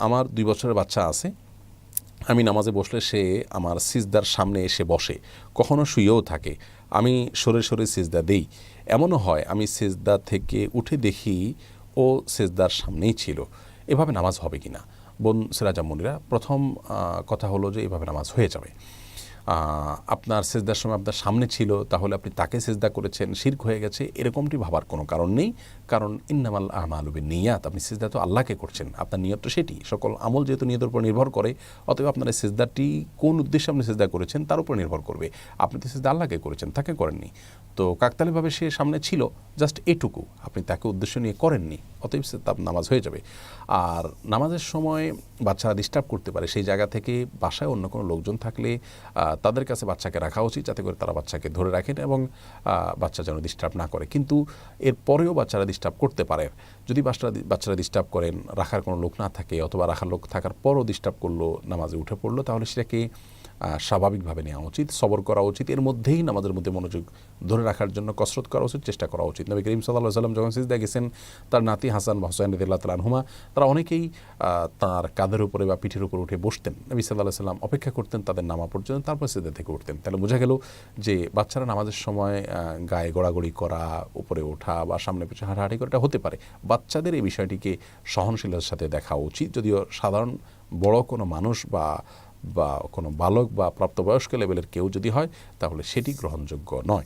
আমার 2 বছরের বাচ্চা আছে। আমি নামাজে বসলে সে আমার সিজদার সামনে এসে বসে, কখনো শুয়েও থাকে। আমি সরে সরে সিজদা দেই। এমনও হয় আমি সিজদা থেকে উঠে দেখি ও সিজদার সামনেই ছিল। এভাবে নামাজ হবে কি না? বোন সিরাজাম্মনিরা, প্রথম কথা হলো যে এভাবে নামাজ হয়ে যাবে। আপনার সেজদার সময় আপনার সামনে ছিল, তাহলে আপনি তাকে সেজদা করেছেন, শিরক হয়ে গেছে, এরকমটি ভাবার কোনো কারণ নেই। কারণ ইন্নামাল আমালু বিন্নিয়াত, আপনি সেজদা তো আল্লাহকে করছেন, আপনার নিয়ত তো সেটি। সকল আমল যেহেতু নিয়তের উপর নির্ভর করে, অতএব আপনার এই সেজদাটি কোন উদ্দেশ্যে আপনি সেজদা করেছেন তার উপর নির্ভর করবে। আপনি তো সেজদা আল্লাহকে করেছেন, তাকে করেননি। তো কাকতালীভাবে সে সামনে ছিল, জাস্ট এটুকু, আপনি তাকে উদ্দেশ্য নিয়ে করেননি, অতএব তার নামাজ হয়ে যাবে। আর নামাজের সময় বাচ্চারা ডিস্টার্ব করতে পারে, সেই জায়গা থেকে বাসায় অন্য কোনো লোকজন থাকলে তাদের কাছে বাচ্চাকে রাখা উচিত, যাতে করে তারা বাচ্চাকে ধরে রাখেন এবং বাচ্চা যেন ডিস্টার্ব না করে। কিন্তু এর পরেও বাচ্চারা ডিস্টার্ব করতে পারে। যদি বাচ্চারা ডিস্টার্ব করেন, রাখার কোনো লোক না থাকে, অথবা রাখার লোক থাকার পরও ডিস্টার্ব করলো, নামাজে উঠে পড়লো, তাহলে সেটাকে স্বাভাবিকভাবে নেওয়া উচিত, সবর করা উচিত। এর মধ্যেই নামাজের মধ্যে মনোযোগ ধরে রাখার জন্য কসরত করা উচিত, চেষ্টা করা উচিত। নবী করিম সাল্লাল্লাহু আলাইহি ওয়াসাল্লাম যখন সিজদা গেছেন, তার নাতি হাসান বা হুসাইন রাদিয়াল্লাহু তাআলা আনহুমা, তারা অনেকেই তার কাঁধের উপরে বা পিঠের উপর উঠে বসতেন। নবী সাল্লাল্লাহু আলাইহি ওয়াসাল্লাম অপেক্ষা করতেন তাদের নামা পর্যন্ত, তারপর সিজদা থেকে উঠতেন। তাহলে বোঝা গেল যে বাচ্চারা নামাজের সময় গায়ে গড়াগড়ি করা, উপরে ওঠা বা সামনে পিছনে হাঁটাহাঁটি করা, এটা হতে পারে। বাচ্চাদের এই বিষয়টিকে সহনশীলতার সাথে দেখা উচিত। যদিও সাধারণ বড় কোনো মানুষ বা কোনো বালক বা প্রাপ্তবয়স্ক লেভেলের কেউ যদি হয়, তাহলে সেটি গ্রহণযোগ্য নয়।